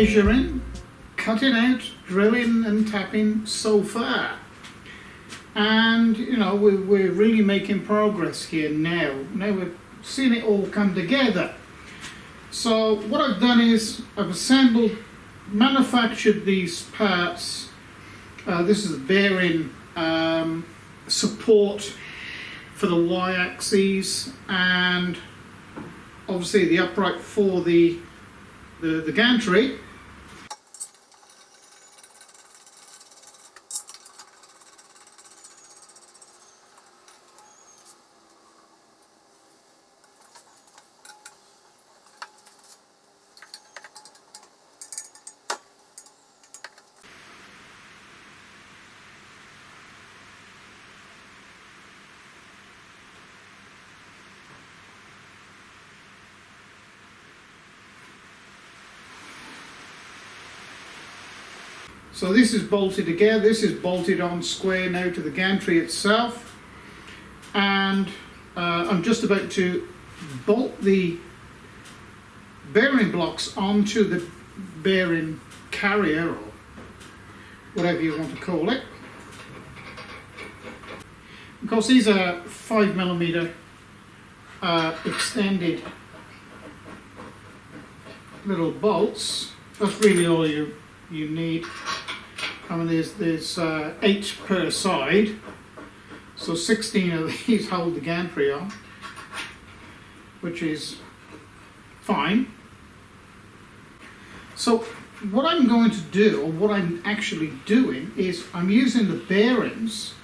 measuring, cutting out, drilling and tapping so far. And you know, we're really making progress here now. Now we've seen it all come together. So what I've done is I've manufactured these parts. This is the bearing support for the y-axis, and obviously the upright for the gantry. So this is bolted together, this is bolted on square now to the gantry itself, and I'm just about to bolt the bearing blocks onto the bearing carrier, or whatever you want to call it. Of course, these are 5mm extended little bolts. That's really all you need. I mean, there's 8 per side, so 16 of these hold the gantry on, which is fine. So what I'm going to do, or what I'm actually doing, is I'm using the bearings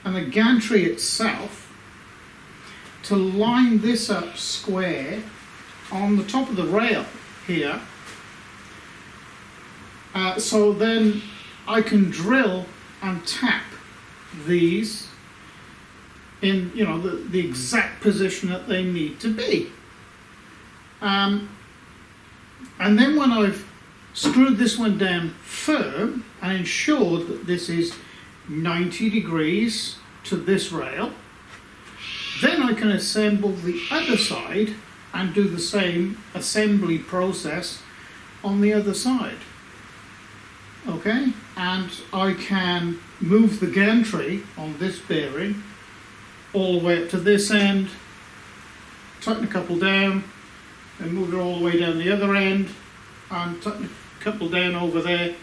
and the gantry itself to line this up square on the top of the rail here. So then I can drill and tap these in, you know, the exact position that they need to be. And then when I've screwed this one down firm and ensured that this is 90 degrees to this rail, then I can assemble the other side and do the same assembly process on the other side. Okay, and I can move the gantry on this bearing all the way up to this end, tighten a couple down, and move it all the way down the other end, and tighten a couple down over there,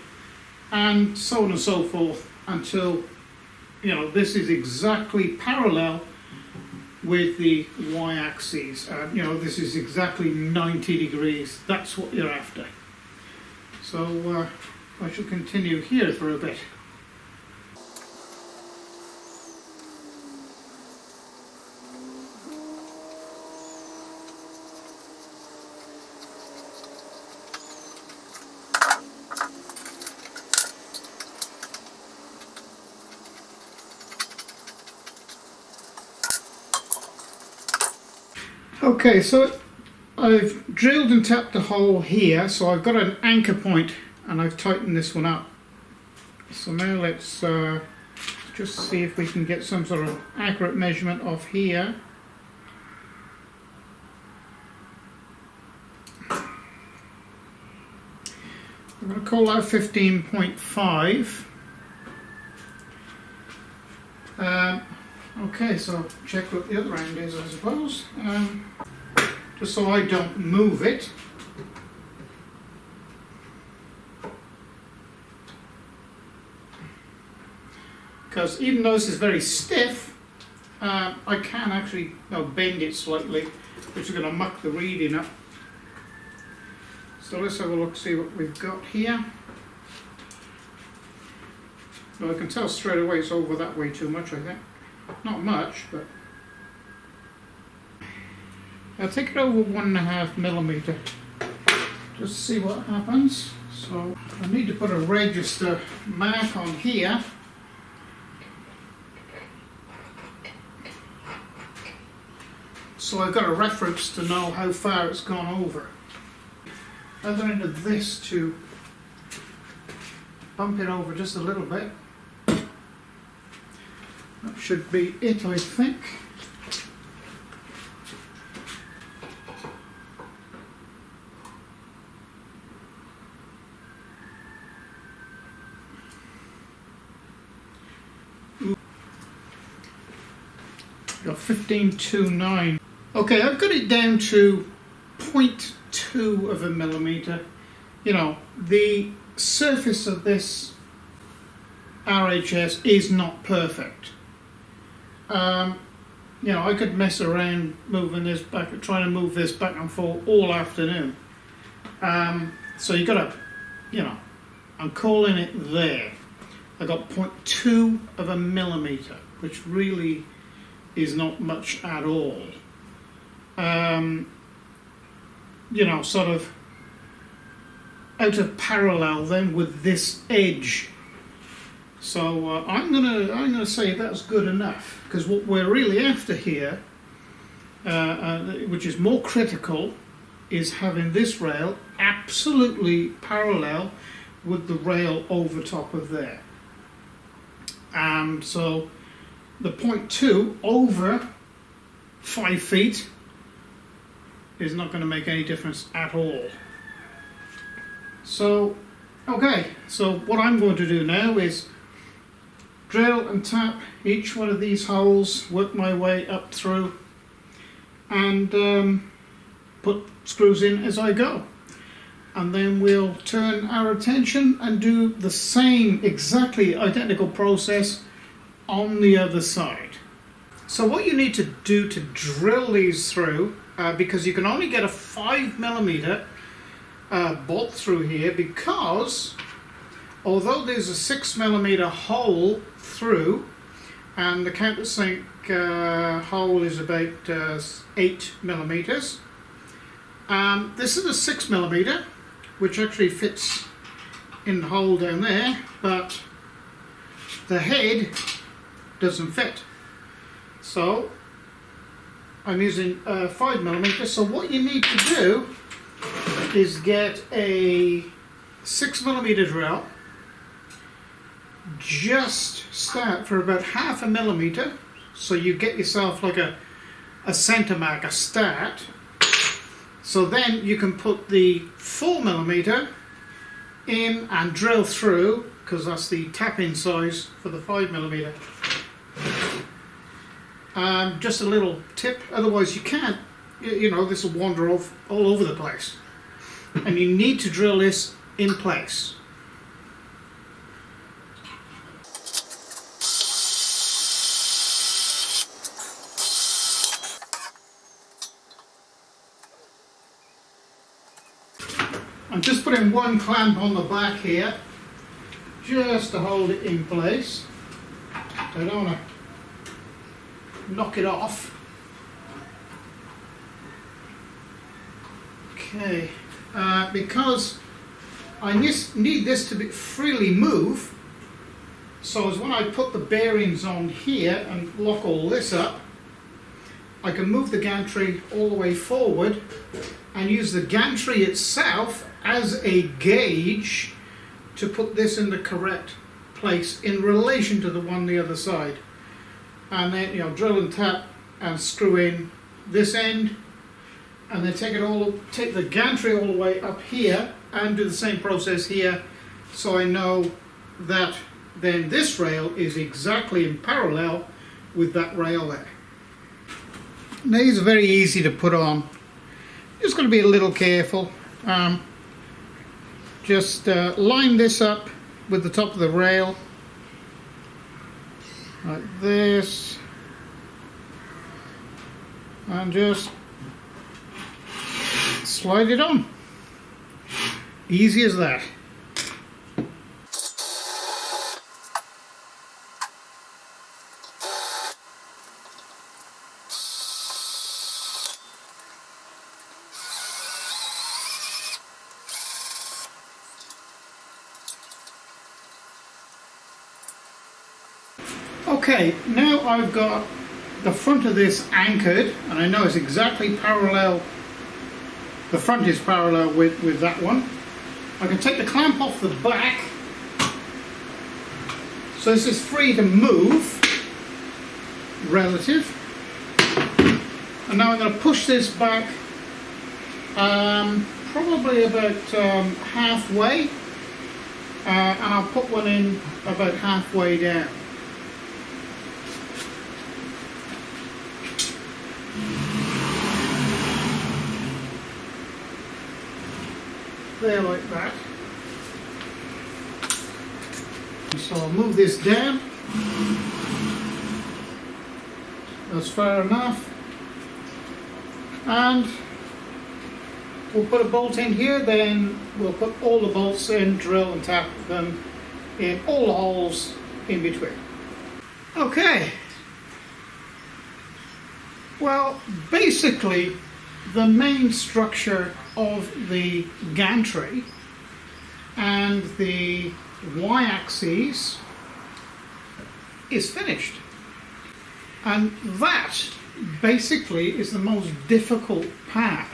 and so on and so forth until, you know, this is exactly parallel with the y-axis. You know, this is exactly 90 degrees. That's what you're after. So I shall continue here for a bit. Okay, so I've drilled and tapped a hole here, so I've got an anchor point and I've tightened this one up. So now let's just see if we can get some sort of accurate measurement off here. I'm going to call that 15.5. Okay, so check what the other end is, I suppose, just so I don't move it. Because even though this is very stiff, I can actually bend it slightly, which is going to muck the reading up. So let's have a look, see what we've got here. Well, I can tell straight away it's over that way too much, I think. Not much, but I'll take it over 1.5mm. Just see what happens. So I need to put a register mark on here. So I've got a reference to know how far it's gone over. Other end of this to bump it over just a little bit. That should be it, I think. 1529. Okay, I've got it down to 0.2 of a millimeter. You know, the surface of this RHS is not perfect. You know, I could mess around moving this back, trying to move this back and forth all afternoon. So you got to, you know, I'm calling it there. I got 0.2 of a millimeter, which really is not much at all. You know, sort of out of parallel then with this edge. So I'm gonna say that's good enough, because what we're really after here, which is more critical, is having this rail absolutely parallel with the rail over top of there. So the 0.2 over 5 feet is not going to make any difference at all. So, okay, so what I'm going to do now is drill and tap each one of these holes, work my way up through, and put screws in as I go. And then we'll turn our attention and do the same exactly identical process on the other side. So what you need to do to drill these through, because you can only get a 5mm bolt through here, because although there's a 6mm hole through, and the countersink hole is about 8mm, this is a 6mm, which actually fits in the hole down there, but the head doesn't fit. So I'm using 5mm. So what you need to do is get a 6mm drill. Just start for about 1/2 millimeter, so you get yourself like a center mark, a start. So then you can put the 4mm in and drill through, because that's the tap-in size for the 5mm. Just a little tip, otherwise you can't, you know, this will wander off all over the place. And you need to drill this in place. I'm just putting one clamp on the back here, just to hold it in place. I don't want to knock it off. Okay, because I need this to be freely move, so as when I put the bearings on here and lock all this up, I can move the gantry all the way forward and use the gantry itself as a gauge to put this in the correct place in relation to the one on the other side. And then, you know, drill and tap and screw in this end, and then take the gantry all the way up here and do the same process here, so I know that then this rail is exactly in parallel with that rail there. Now, these are very easy to put on. Just got to be a little careful. Just line this up with the top of the rail like this, and just slide it on. Easy as that. Okay, now I've got the front of this anchored, and I know it's exactly parallel, the front is parallel with that one. I can take the clamp off the back, so this is free to move, relative. And now I'm going to push this back probably about halfway, and I'll put one in about halfway down. there like that. So I'll move this down. That's fair enough. And we'll put a bolt in here, then we'll put all the bolts in, drill and tap them in all the holes in between. Okay. Well, basically, the main structure of the gantry and the y-axis is finished. And that basically is the most difficult part.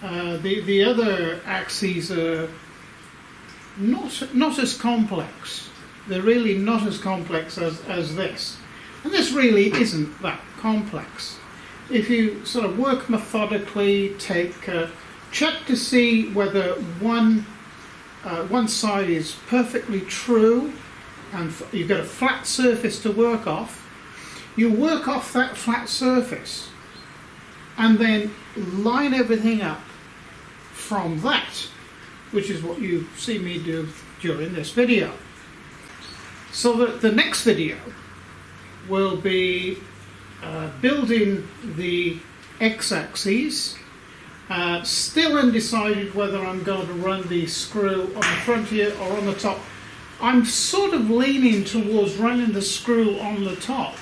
The other axes are not as complex. They're really not as complex as this. And this really isn't that complex. If you sort of work methodically, check to see whether one side is perfectly true and you've got a flat surface to work off, you work off that flat surface and then line everything up from that, which is what you see me do during this video. So that the next video will be building the x-axis. Still undecided whether I'm going to run the screw on the front here or on the top. I'm sort of leaning towards running the screw on the top.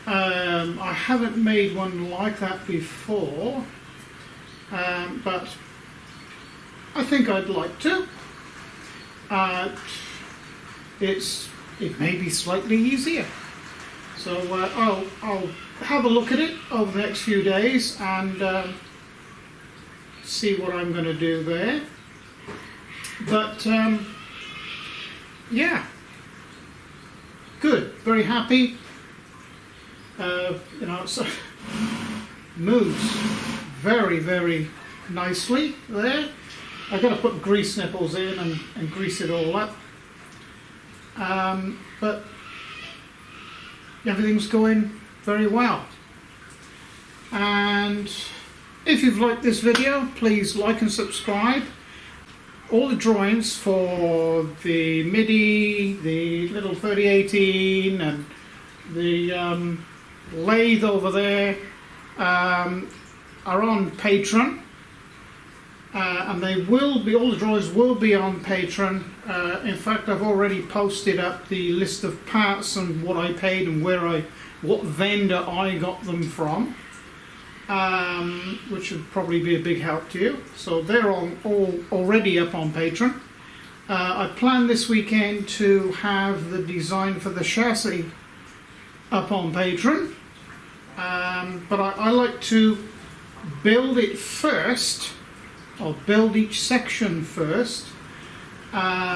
I haven't made one like that before, but I think I'd like to. It may be slightly easier. So I'll have a look at it over the next few days and see what I'm going to do there. But yeah, good, very happy. You know, it moves very, very nicely there. I've got to put grease nipples in and grease it all up. But everything's going very well. And if you've liked this video, please like and subscribe. All the drawings for the MIDI, the little 3018 and the lathe over there are on Patron. And they will be, all the drawings will be on Patron. In fact, I've already posted up the list of parts and what I paid and what vendor I got them from, which would probably be a big help to you. So they're already up on Patron. I plan this weekend to have the design for the chassis up on Patron, but I like to build it first. I'll build each section first,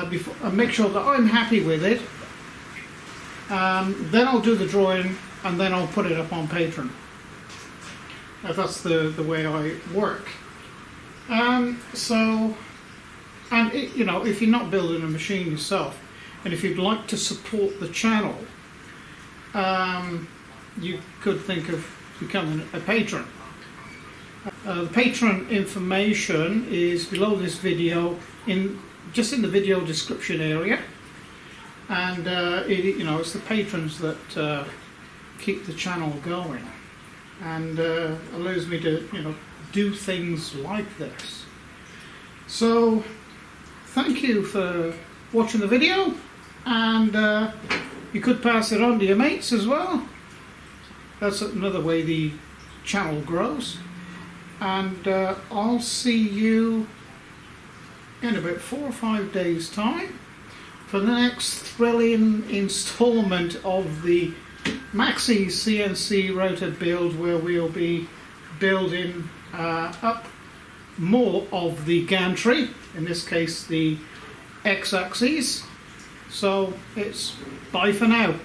before and make sure that I'm happy with it. Then I'll do the drawing, and then I'll put it up on Patron. That's the way I work. You know, if you're not building a machine yourself, and if you'd like to support the channel, you could think of becoming a patron. The Patron information is below this video, just in the video description area, and you know, it's the patrons that keep the channel going and allows me to do things like this. So thank you for watching the video, and you could pass it on to your mates as well. That's another way the channel grows. And I'll see you in about 4 or 5 days' time for the next thrilling installment of the MAXI CNC Router build, where we'll be building up more of the gantry, in this case the x-axis. So it's bye for now.